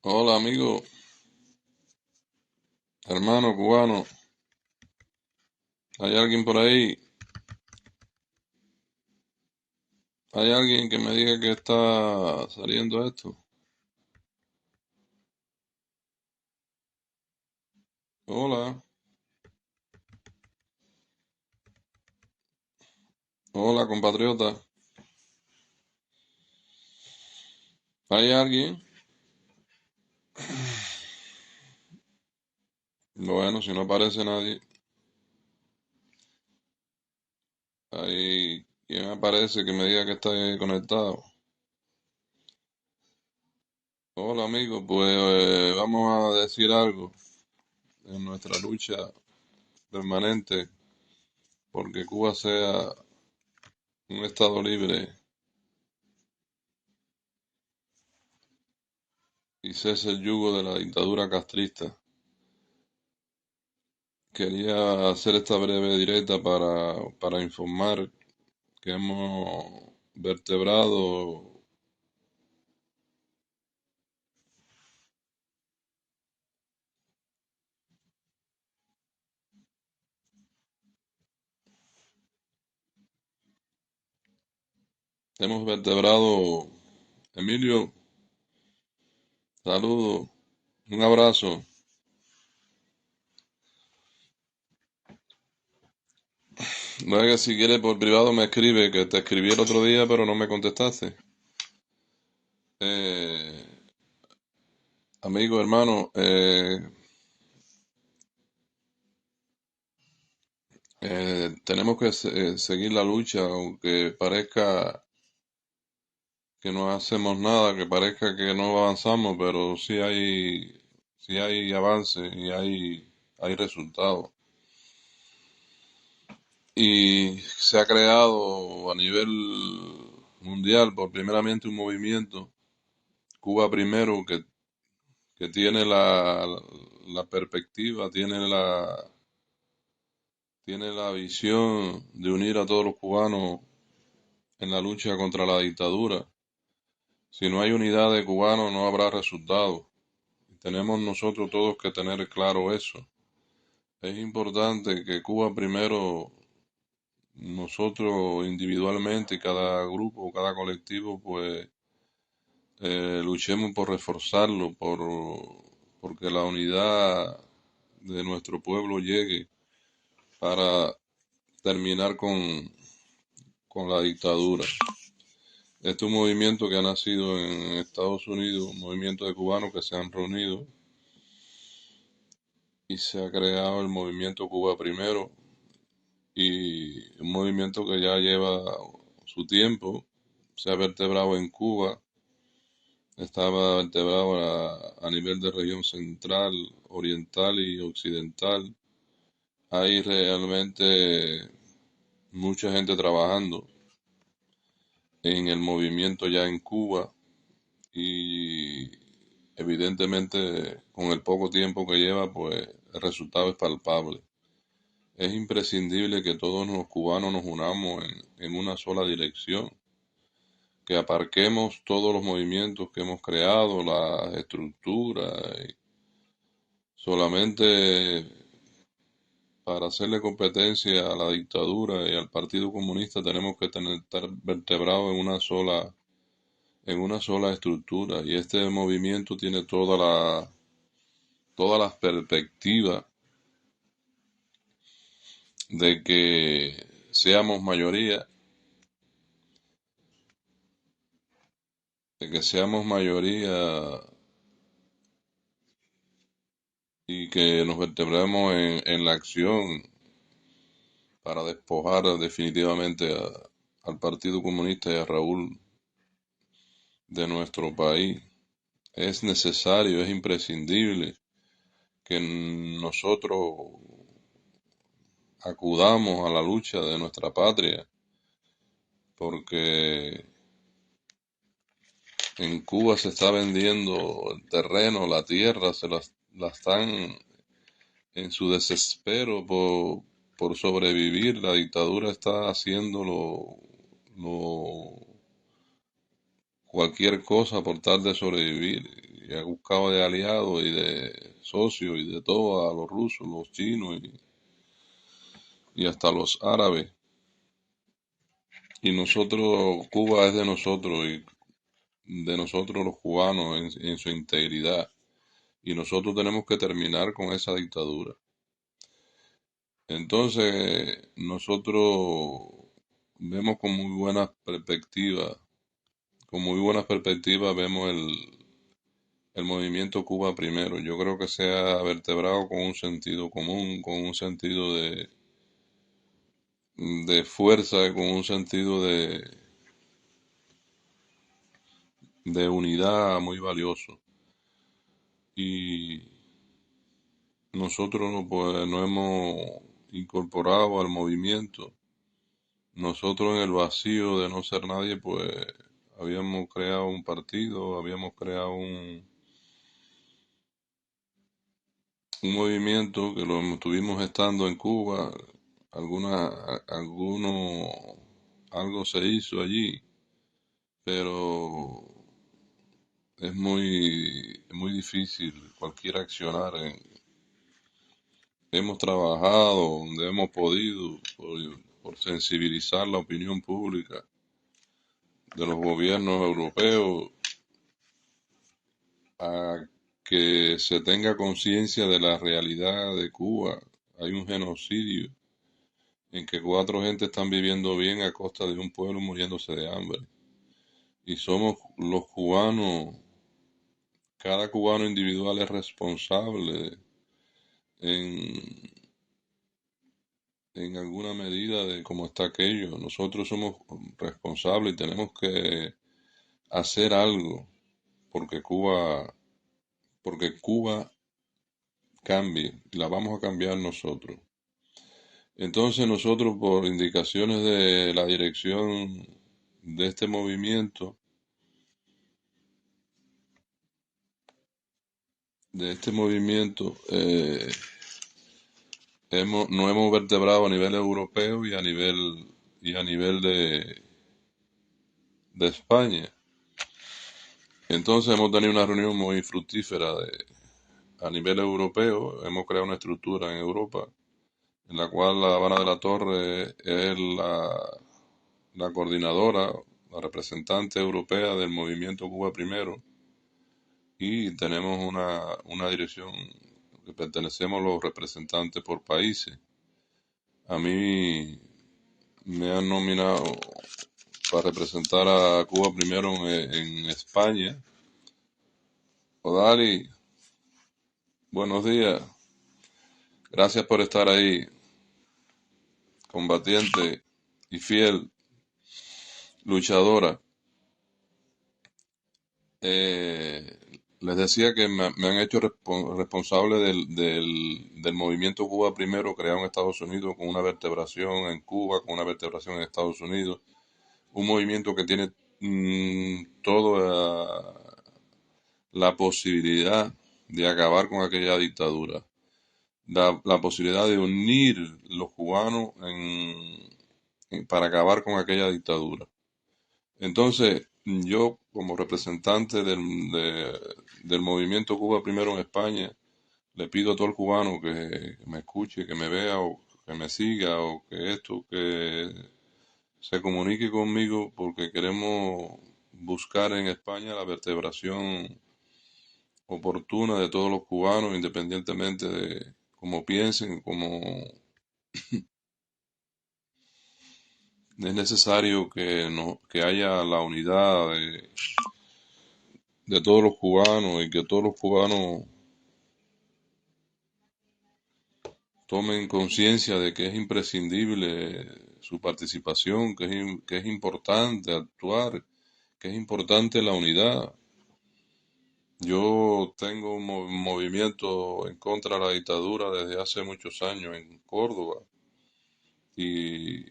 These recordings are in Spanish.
Hola amigo, hermano cubano, ¿hay alguien por ahí? ¿Hay alguien que me diga que está saliendo esto? Hola, hola compatriota, ¿hay alguien? Bueno, si no aparece nadie, ¿hay quien aparece que me diga que está conectado? Hola amigo, pues vamos a decir algo en nuestra lucha permanente porque Cuba sea un estado libre y cese el yugo de la dictadura castrista. Quería hacer esta breve directa para informar que hemos vertebrado, Emilio, saludo, un abrazo. Luego, si quieres por privado me escribe, que te escribí el otro día, pero no me contestaste. Eh, amigo, hermano, tenemos que seguir la lucha, aunque parezca que no hacemos nada, que parezca que no avanzamos, pero sí hay avance y hay resultados. Y se ha creado a nivel mundial por primeramente un movimiento, Cuba Primero, que tiene la perspectiva, tiene la visión de unir a todos los cubanos en la lucha contra la dictadura. Si no hay unidad de cubanos no habrá resultado. Tenemos nosotros todos que tener claro eso. Es importante que Cuba Primero, nosotros individualmente, cada grupo, cada colectivo, pues luchemos por reforzarlo, porque la unidad de nuestro pueblo llegue para terminar con la dictadura. Este es un movimiento que ha nacido en Estados Unidos, un movimiento de cubanos que se han reunido y se ha creado el movimiento Cuba Primero, y un movimiento que ya lleva su tiempo, se ha vertebrado en Cuba, estaba vertebrado a nivel de región central, oriental y occidental. Hay realmente mucha gente trabajando en el movimiento ya en Cuba, y evidentemente con el poco tiempo que lleva, pues el resultado es palpable. Es imprescindible que todos los cubanos nos unamos en una sola dirección, que aparquemos todos los movimientos que hemos creado, las estructuras, y solamente para hacerle competencia a la dictadura y al Partido Comunista tenemos que estar vertebrados en una sola estructura, y este movimiento tiene todas las perspectivas de que seamos mayoría, de que seamos mayoría y que nos vertebremos en la acción para despojar definitivamente al Partido Comunista y a Raúl de nuestro país. Es necesario, es imprescindible que nosotros acudamos a la lucha de nuestra patria, porque en Cuba se está vendiendo el terreno, la tierra, la están en su desespero por sobrevivir. La dictadura está haciendo cualquier cosa por tal de sobrevivir. ha buscado de aliados y de socios y de todo a los rusos, los chinos y hasta los árabes. Y nosotros, Cuba es de nosotros y de nosotros los cubanos en su integridad. Y nosotros tenemos que terminar con esa dictadura. Entonces, nosotros vemos con muy buenas perspectivas vemos el movimiento Cuba primero. Yo creo que se ha vertebrado con un sentido común, con un sentido de fuerza, con un sentido de unidad muy valioso. Y nosotros pues, nos hemos incorporado al movimiento. Nosotros en el vacío de no ser nadie, pues habíamos creado un partido, habíamos creado un movimiento que lo estuvimos estando en Cuba, algo se hizo allí, pero es muy difícil cualquier accionar. Hemos trabajado donde hemos podido por sensibilizar la opinión pública de los gobiernos europeos a que se tenga conciencia de la realidad de Cuba. Hay un genocidio en que 4 gentes están viviendo bien a costa de un pueblo muriéndose de hambre. Y somos los cubanos, cada cubano individual es responsable en, en alguna medida de cómo está aquello. Nosotros somos responsables y tenemos que hacer algo porque Cuba cambie, la vamos a cambiar nosotros. Entonces nosotros por indicaciones de la dirección de este movimiento, nos hemos vertebrado a nivel europeo y a nivel de España. Entonces hemos tenido una reunión muy fructífera a nivel europeo. Hemos creado una estructura en Europa en la cual la Habana de la Torre es la coordinadora, la representante europea del movimiento Cuba Primero, y tenemos una dirección que pertenecemos los representantes por países. A mí me han nominado para representar a Cuba Primero en España. Odali, buenos días. Gracias por estar ahí, combatiente y fiel, luchadora. Les decía que me han hecho responsable del movimiento Cuba Primero, creado en Estados Unidos, con una vertebración en Cuba, con una vertebración en Estados Unidos. Un movimiento que tiene toda la posibilidad de acabar con aquella dictadura. La posibilidad de unir los cubanos para acabar con aquella dictadura. Entonces, yo como representante del movimiento Cuba Primero en España, le pido a todo el cubano que me escuche, que me vea o que me siga o que se comunique conmigo porque queremos buscar en España la vertebración oportuna de todos los cubanos, independientemente de cómo piensen, cómo es necesario que haya la unidad de todos los cubanos y que todos los cubanos tomen conciencia de que es imprescindible su participación, que es importante actuar, que es importante la unidad. Yo tengo un movimiento en contra de la dictadura desde hace muchos años en Córdoba y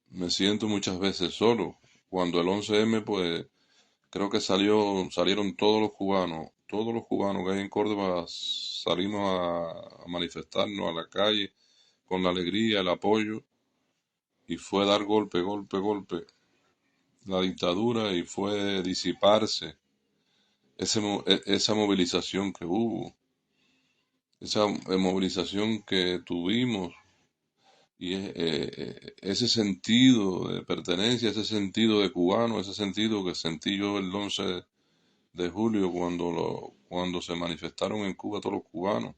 me siento muchas veces solo. Cuando el 11M, pues creo que salieron todos los cubanos que hay en Córdoba, salimos a manifestarnos a la calle con la alegría, el apoyo, y fue dar golpe, golpe, golpe la dictadura y fue disiparse esa movilización que hubo, esa movilización que tuvimos y ese sentido de pertenencia, ese sentido de cubano, ese sentido que sentí yo el 11 de julio cuando se manifestaron en Cuba todos los cubanos.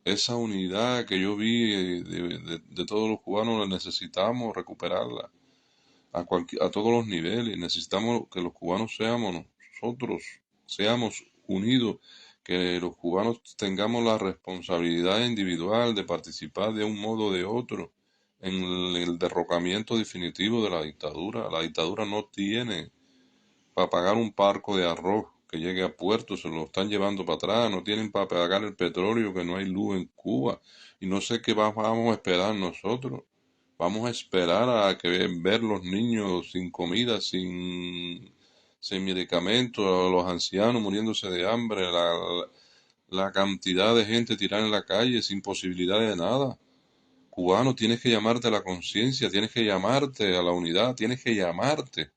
Esa unidad que yo vi de todos los cubanos, la necesitamos recuperarla a todos los niveles. Necesitamos que los cubanos seamos nosotros, seamos unidos, que los cubanos tengamos la responsabilidad individual de participar de un modo o de otro en el derrocamiento definitivo de la dictadura. La dictadura no tiene para pagar un barco de arroz que llegue a puerto, se lo están llevando para atrás, no tienen para pagar el petróleo, que no hay luz en Cuba, y no sé qué vamos a esperar nosotros. Vamos a esperar a que ver los niños sin comida, sin medicamentos, a los ancianos muriéndose de hambre, la cantidad de gente tirada en la calle sin posibilidad de nada. Cubano, tienes que llamarte a la conciencia, tienes que llamarte a la unidad, tienes que llamarte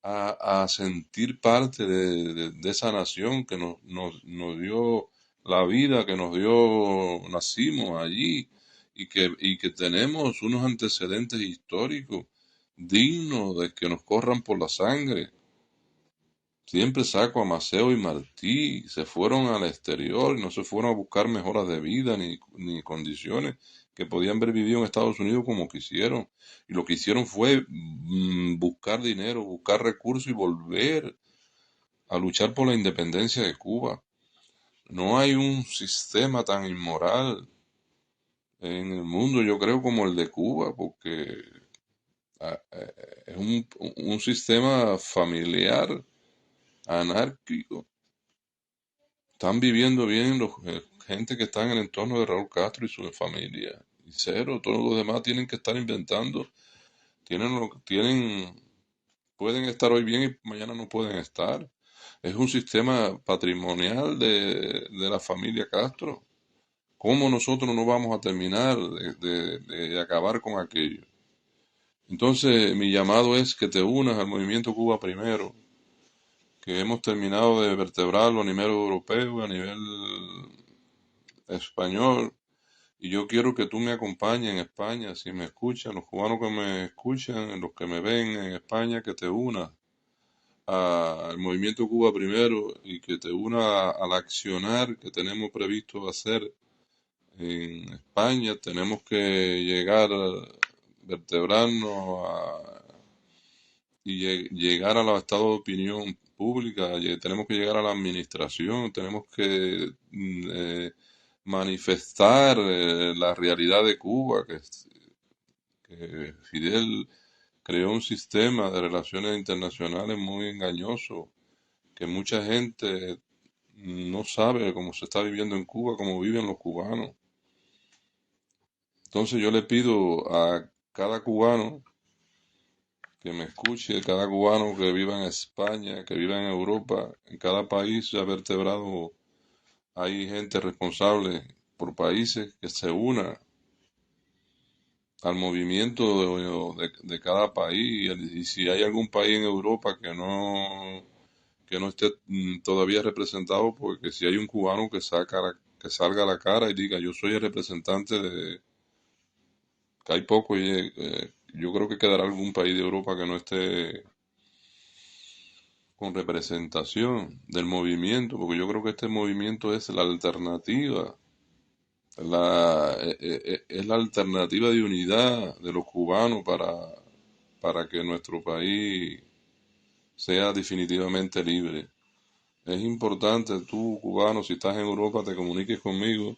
a sentir parte de esa nación que nos dio la vida, que nos dio, nacimos allí y que tenemos unos antecedentes históricos dignos de que nos corran por la sangre. Siempre saco a Maceo y Martí, se fueron al exterior y no se fueron a buscar mejoras de vida ni condiciones que podían haber vivido en Estados Unidos como quisieron. Y lo que hicieron fue buscar dinero, buscar recursos y volver a luchar por la independencia de Cuba. No hay un sistema tan inmoral en el mundo, yo creo, como el de Cuba, porque es un sistema familiar, anárquico. Están viviendo bien gente que está en el entorno de Raúl Castro y su familia. Y cero, todos los demás tienen que estar inventando. Pueden estar hoy bien y mañana no pueden estar. Es un sistema patrimonial de la familia Castro. ¿Cómo nosotros no vamos a terminar de acabar con aquello? Entonces, mi llamado es que te unas al movimiento Cuba Primero, que hemos terminado de vertebrarlo a nivel europeo, a nivel español, y yo quiero que tú me acompañes en España, si me escuchan, los cubanos que me escuchan, los que me ven en España, que te unas al movimiento Cuba Primero y que te una al accionar que tenemos previsto hacer en España. Tenemos que llegar a vertebrarnos y llegar a los estados de opinión pública, tenemos que llegar a la administración, tenemos que manifestar la realidad de Cuba, que Fidel creó un sistema de relaciones internacionales muy engañoso, que mucha gente no sabe cómo se está viviendo en Cuba, cómo viven los cubanos. Entonces yo le pido a cada cubano que me escuche, cada cubano que viva en España, que viva en Europa, en cada país ya vertebrado hay gente responsable por países que se una al movimiento de cada país y si hay algún país en Europa que no esté todavía representado, porque si hay un cubano que salga a la cara y diga yo soy el representante que hay poco y yo creo que quedará algún país de Europa que no esté con representación del movimiento, porque yo creo que este movimiento es la alternativa, es la alternativa de unidad de los cubanos para que nuestro país sea definitivamente libre. Es importante tú, cubano, si estás en Europa, te comuniques conmigo.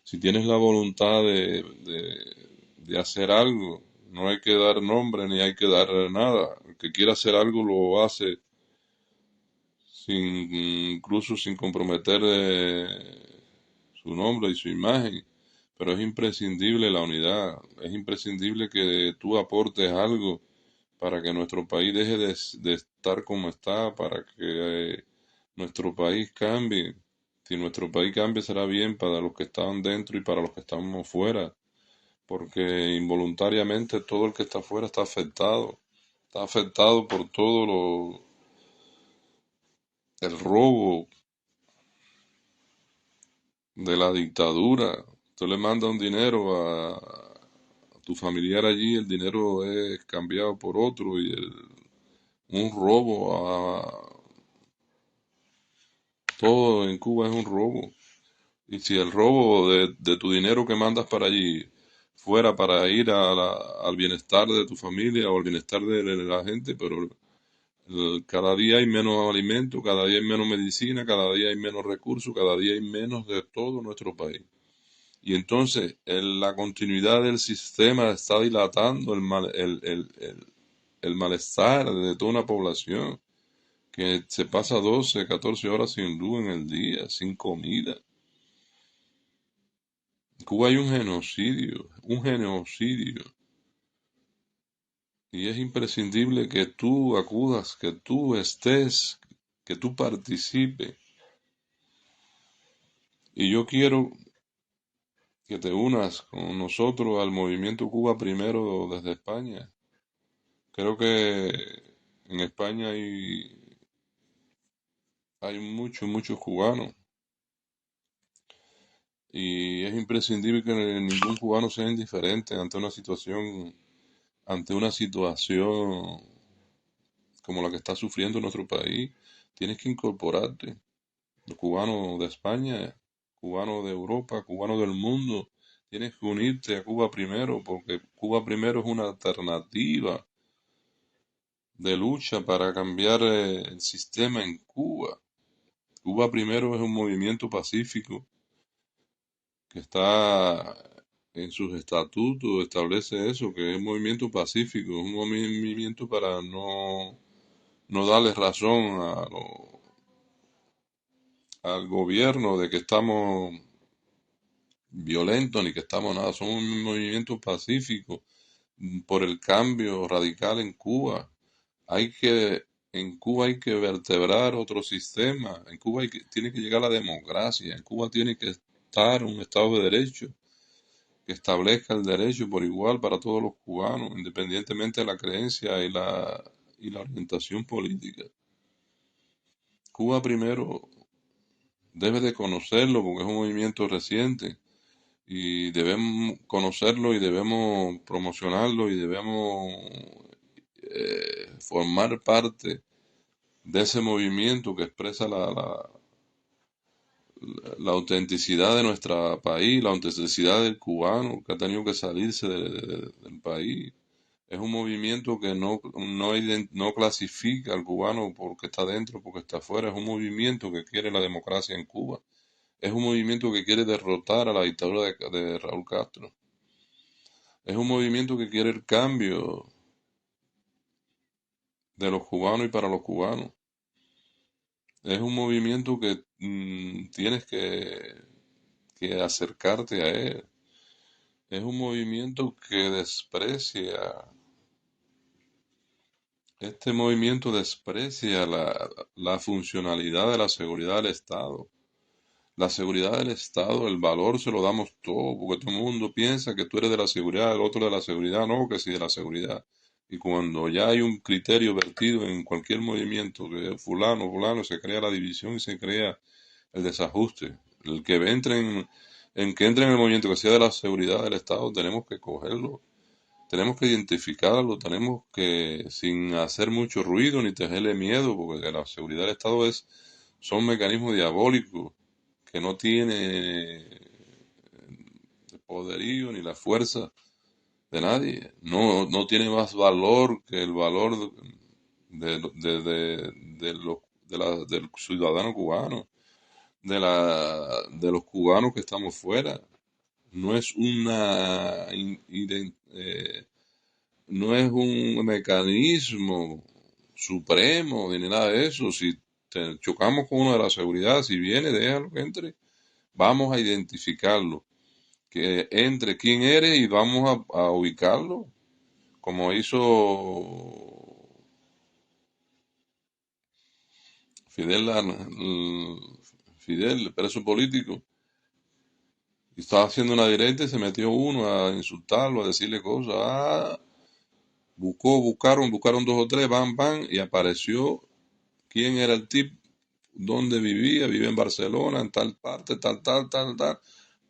Si tienes la voluntad de hacer algo, no hay que dar nombre ni hay que dar nada. El que quiera hacer algo lo hace incluso sin comprometer su nombre y su imagen, pero es imprescindible la unidad, es imprescindible que tú aportes algo para que nuestro país deje de estar como está, para que nuestro país cambie. Si nuestro país cambia será bien para los que están dentro y para los que estamos fuera, porque involuntariamente todo el que está fuera está afectado por todo el robo de la dictadura. Tú le mandas un dinero a tu familiar allí, el dinero es cambiado por otro y un robo todo en Cuba es un robo. Y si el robo de tu dinero que mandas para allí fuera para ir al bienestar de tu familia o al bienestar de la gente, pero cada día hay menos alimento, cada día hay menos medicina, cada día hay menos recursos, cada día hay menos de todo nuestro país. Y entonces la continuidad del sistema está dilatando el malestar de toda una población que se pasa 12, 14 horas sin luz en el día, sin comida. En Cuba hay un genocidio, y es imprescindible que tú acudas, que tú estés, que tú participes. Y yo quiero que te unas con nosotros al movimiento Cuba Primero desde España. Creo que en España hay muchos cubanos y es imprescindible que ningún cubano sea indiferente ante una situación como la que está sufriendo nuestro país. Tienes que incorporarte. Los cubanos de España, cubanos de Europa, cubanos del mundo, tienes que unirte a Cuba Primero porque Cuba Primero es una alternativa de lucha para cambiar el sistema en Cuba. Cuba Primero es un movimiento pacífico que está en sus estatutos, establece eso, que es un movimiento pacífico, es un movimiento para no darle razón al gobierno de que estamos violentos ni que estamos nada, somos un movimiento pacífico por el cambio radical en Cuba. En Cuba hay que vertebrar otro sistema, en Cuba tiene que llegar la democracia, en Cuba tiene que estar un Estado de Derecho que establezca el derecho por igual para todos los cubanos, independientemente de la creencia y la orientación política. Cuba Primero debe de conocerlo porque es un movimiento reciente y debemos conocerlo y debemos promocionarlo y debemos formar parte de ese movimiento que expresa la autenticidad de nuestro país, la autenticidad del cubano que ha tenido que salirse del país. Es un movimiento que no clasifica al cubano porque está dentro, porque está afuera. Es un movimiento que quiere la democracia en Cuba. Es un movimiento que quiere derrotar a la dictadura de Raúl Castro. Es un movimiento que quiere el cambio de los cubanos y para los cubanos. Es un movimiento que tienes que acercarte a él. Es un movimiento que este movimiento desprecia la funcionalidad de la seguridad del Estado. La seguridad del Estado, el valor se lo damos todo, porque todo el mundo piensa que tú eres de la seguridad, el otro de la seguridad, no, que sí de la seguridad. Y cuando ya hay un criterio vertido en cualquier movimiento, que fulano, se crea la división y se crea el desajuste. El que entre en el movimiento que sea de la seguridad del Estado, tenemos que cogerlo, tenemos que identificarlo, tenemos que, sin hacer mucho ruido ni tenerle miedo, porque la seguridad del Estado son mecanismos diabólicos que no tiene el poderío ni la fuerza de nadie. No tiene más valor que el valor del ciudadano cubano, de los cubanos que estamos fuera. No es no es un mecanismo supremo ni nada de eso. Si chocamos con uno de la seguridad, si viene, déjalo que entre. Vamos a identificarlo, que entre quién eres y vamos a ubicarlo, como hizo Fidel, Fidel, preso político, y estaba haciendo una directa y se metió uno a insultarlo, a decirle cosas. Buscaron dos o tres, van, y apareció quién era el tipo, dónde vivía, vive en Barcelona, en tal parte, tal.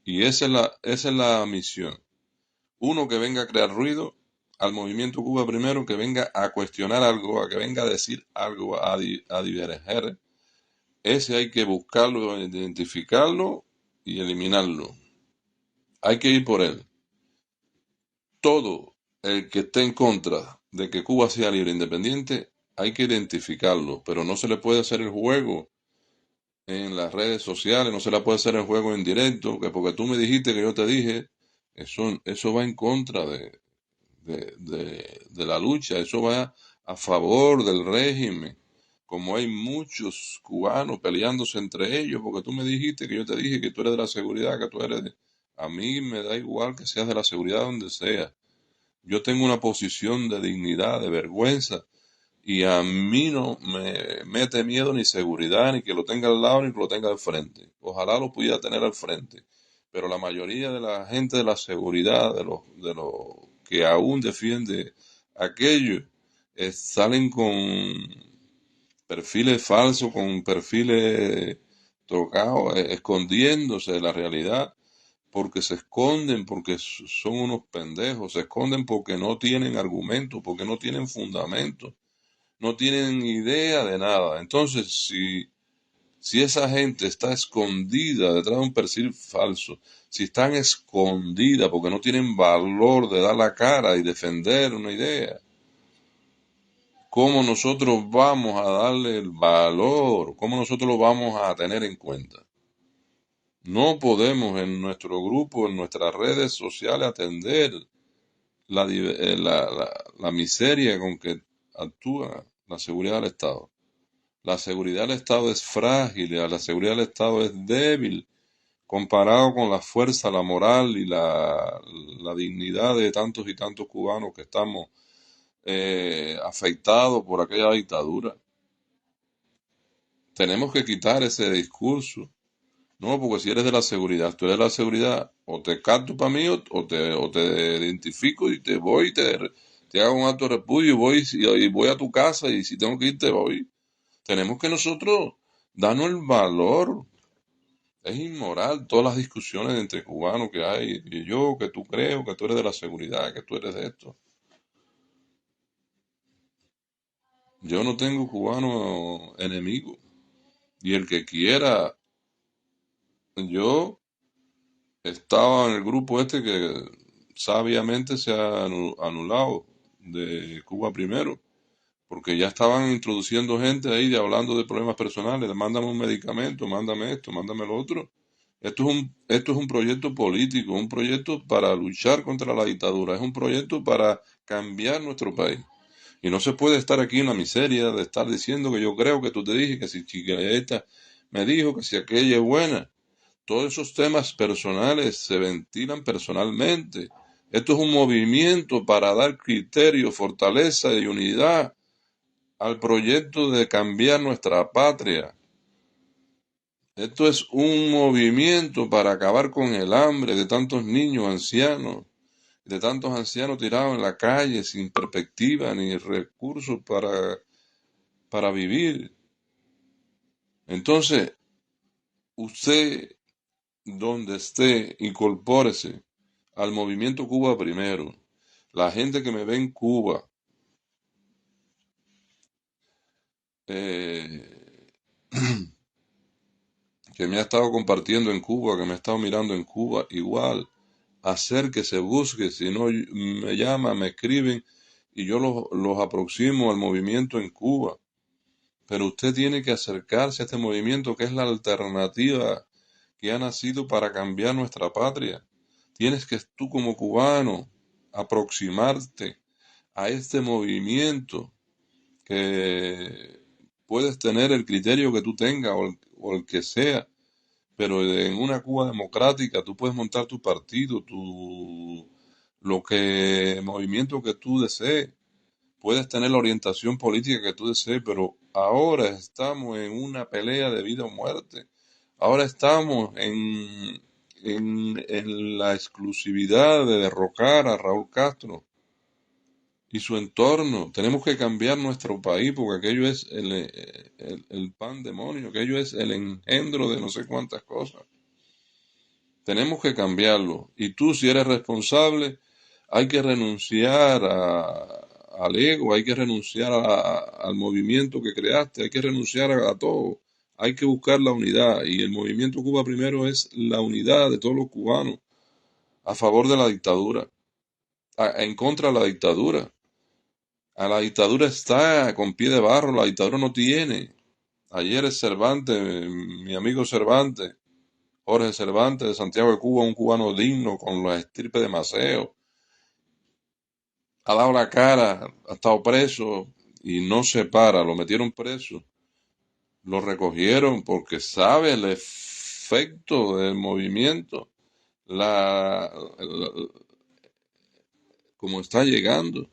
Y esa es la misión. Uno que venga a crear ruido al movimiento Cuba primero, que venga a cuestionar algo, a que venga a decir algo, a diverger. Ese hay que buscarlo, identificarlo y eliminarlo. Hay que ir por él. Todo el que esté en contra de que Cuba sea libre e independiente, hay que identificarlo, pero no se le puede hacer el juego en las redes sociales, no se le puede hacer el juego en directo, que porque tú me dijiste que yo te dije, eso va en contra de la lucha, eso va a favor del régimen. Como hay muchos cubanos peleándose entre ellos, porque tú me dijiste que yo te dije que tú eres de la seguridad, que tú eres de... A mí me da igual que seas de la seguridad donde sea. Yo tengo una posición de dignidad, de vergüenza, y a mí no me mete miedo ni seguridad, ni que lo tenga al lado, ni que lo tenga al frente. Ojalá lo pudiera tener al frente. Pero la mayoría de la gente de la seguridad, de los que aún defiende aquello, salen con perfiles falsos, con perfiles trocados, escondiéndose de la realidad, porque se esconden, porque son unos pendejos, se esconden porque no tienen argumento, porque no tienen fundamento, no tienen idea de nada. Entonces, si esa gente está escondida detrás de un perfil falso, si están escondidas porque no tienen valor de dar la cara y defender una idea, ¿cómo nosotros vamos a darle el valor? ¿Cómo nosotros lo vamos a tener en cuenta? No podemos en nuestro grupo, en nuestras redes sociales, atender la miseria con que actúa la seguridad del Estado. La seguridad del Estado es frágil, la seguridad del Estado es débil comparado con la fuerza, la moral y la dignidad de tantos y tantos cubanos que estamos afectados por aquella dictadura. Tenemos que quitar ese discurso. No, porque si eres de la seguridad, tú eres de la seguridad, o te canto para mí, o te identifico y te voy, te hago un acto de repudio y voy a tu casa y si tengo que ir, te voy. Tenemos que nosotros darnos el valor. Es inmoral todas las discusiones entre cubanos que hay, y yo, que tú creo, que tú eres de la seguridad, que tú eres de esto. Yo no tengo cubano enemigo. Y el que quiera, yo estaba en el grupo este que sabiamente se ha anulado de Cuba primero, porque ya estaban introduciendo gente ahí hablando de problemas personales, de mándame un medicamento, mándame esto, mándame lo otro. Esto es un proyecto político, un proyecto para luchar contra la dictadura, es un proyecto para cambiar nuestro país. Y no se puede estar aquí en la miseria de estar diciendo que yo creo que tú te dije, que si que esta me dijo, que si aquella es buena. Todos esos temas personales se ventilan personalmente. Esto es un movimiento para dar criterio, fortaleza y unidad al proyecto de cambiar nuestra patria. Esto es un movimiento para acabar con el hambre de tantos niños ancianos, de tantos ancianos tirados en la calle sin perspectiva ni recursos para vivir. Entonces, usted, donde esté, incorpórese al movimiento Cuba primero. La gente que me ve en Cuba, eh, que me ha estado compartiendo en Cuba, que me ha estado mirando en Cuba, igual, acérquese, busque, si no me llaman, me escriben y yo los aproximo al movimiento en Cuba. Pero usted tiene que acercarse a este movimiento que es la alternativa que ha nacido para cambiar nuestra patria. Tienes que tú como cubano aproximarte a este movimiento, que puedes tener el criterio que tú tengas o el que sea, pero en una Cuba democrática tú puedes montar tu partido, movimiento que tú desees, puedes tener la orientación política que tú desees, pero ahora estamos en una pelea de vida o muerte. Ahora estamos en la exclusividad de derrocar a Raúl Castro. y su entorno. Tenemos que cambiar nuestro país porque aquello es el pandemonio, aquello es el engendro de no sé cuántas cosas. Tenemos que cambiarlo. Y tú, si eres responsable, hay que renunciar al ego, hay que renunciar al movimiento que creaste, hay que renunciar a todo. Hay que buscar la unidad. Y el movimiento Cuba Primero es la unidad de todos los cubanos a favor de la dictadura, en contra de la dictadura. A la dictadura está con pie de barro, la dictadura no tiene. Ayer es Cervantes, mi amigo Cervantes, Jorge Cervantes de Santiago de Cuba, un cubano digno con la estirpe de Maceo, ha dado la cara, ha estado preso y no se para, lo metieron preso, lo recogieron porque sabe el efecto del movimiento, la como está llegando.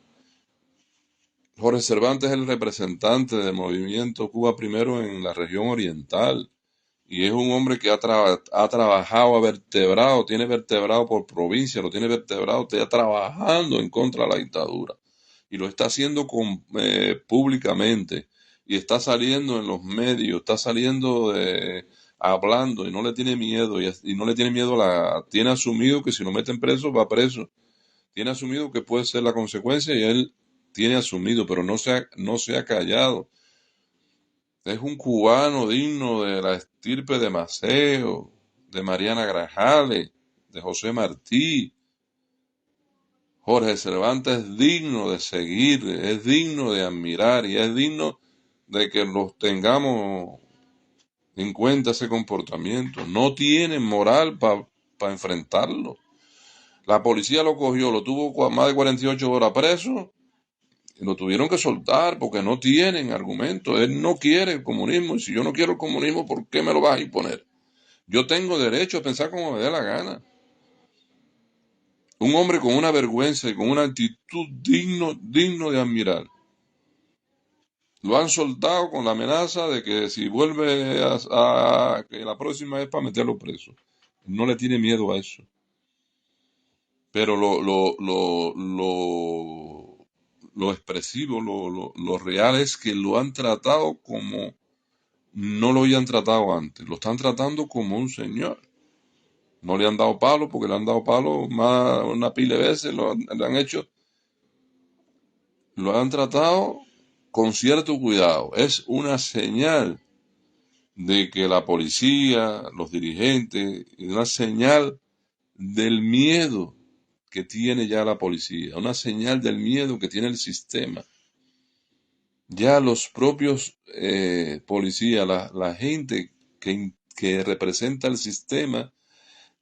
Jorge Cervantes es el representante del movimiento Cuba Primero en la región oriental y es un hombre que ha trabajado, ha vertebrado, tiene vertebrado por provincia, lo tiene vertebrado, está trabajando en contra de la dictadura y lo está haciendo públicamente y está saliendo en los medios, está saliendo hablando y no le tiene miedo y no le tiene miedo tiene asumido que si lo meten preso va preso, tiene asumido que puede ser la consecuencia y él tiene asumido, pero no se ha callado. Es un cubano digno de la estirpe de Maceo, de Mariana Grajales, de José Martí. Jorge Cervantes es digno de seguir, es digno de admirar y es digno de que los tengamos en cuenta ese comportamiento. No tienen moral para enfrentarlo. La policía lo cogió, lo tuvo más de 48 horas preso y lo tuvieron que soltar porque no tienen argumento. Él no quiere el comunismo y si yo no quiero el comunismo, ¿por qué me lo vas a imponer? Yo tengo derecho a pensar como me dé la gana. Un hombre con una vergüenza y con una actitud digno de admirar. Lo han soltado con la amenaza de que si vuelve que la próxima es para meterlo preso. No le tiene miedo a eso. Pero lo expresivo, lo real es que lo han tratado como no lo habían tratado antes. Lo están tratando como un señor. No le han dado palo porque le han dado palo más una pila de veces, le han hecho, lo han tratado con cierto cuidado. Es una señal de que la policía, los dirigentes, es una señal del miedo que tiene ya la policía, una señal del miedo que tiene el sistema. Ya los propios policías, la gente que representa el sistema,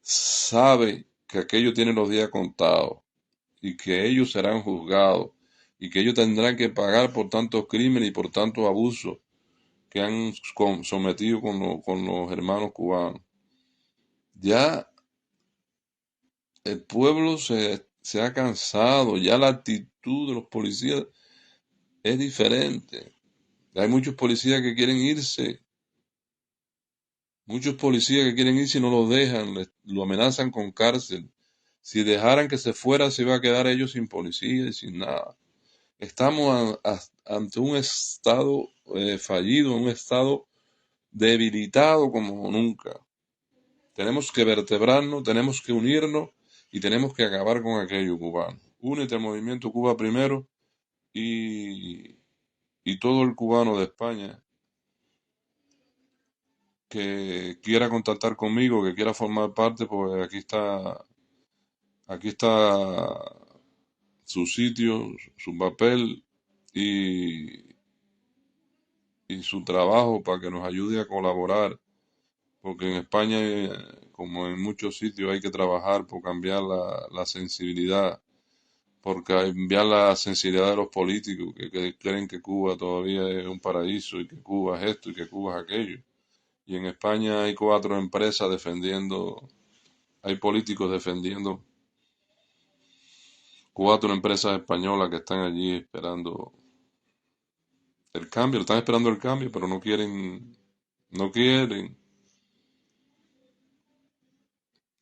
sabe que aquello tiene los días contados y que ellos serán juzgados y que ellos tendrán que pagar por tantos crímenes y por tantos abusos que han sometido con los hermanos cubanos. Ya el pueblo se ha cansado, ya la actitud de los policías es diferente. Hay muchos policías que quieren irse, muchos policías que quieren irse y no lo dejan, lo amenazan con cárcel. Si dejaran que se fuera, se iba a quedar ellos sin policía y sin nada. Estamos ante un estado fallido, un estado debilitado como nunca. Tenemos que vertebrarnos, tenemos que unirnos y tenemos que acabar con aquello cubano. Únete al movimiento Cuba Primero y, y todo el cubano de España que quiera contactar conmigo, que quiera formar parte, pues aquí está su sitio, su papel y, y su trabajo para que nos ayude a colaborar, porque en España, como en muchos sitios, hay que trabajar por cambiar la sensibilidad, por cambiar la sensibilidad de los políticos que creen que Cuba todavía es un paraíso y que Cuba es esto y que Cuba es aquello. Y en España hay 4 empresas defendiendo, hay políticos defendiendo 4 empresas españolas que están allí esperando el cambio, están esperando el cambio, pero no quieren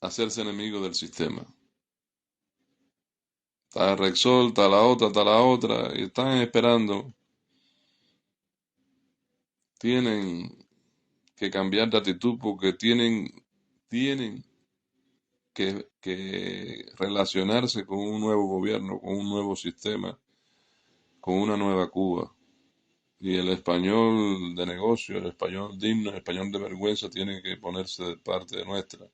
hacerse enemigos del sistema. Está Rexol, está la otra, y están esperando. Tienen que cambiar de actitud porque tienen que relacionarse con un nuevo gobierno, con un nuevo sistema, con una nueva Cuba. Y el español de negocio, el español digno, el español de vergüenza tiene que ponerse de parte de nuestra,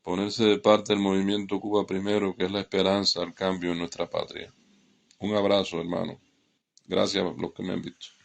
ponerse de parte del movimiento Cuba Primero, que es la esperanza al cambio en nuestra patria. Un abrazo, hermano. Gracias a los que me han visto.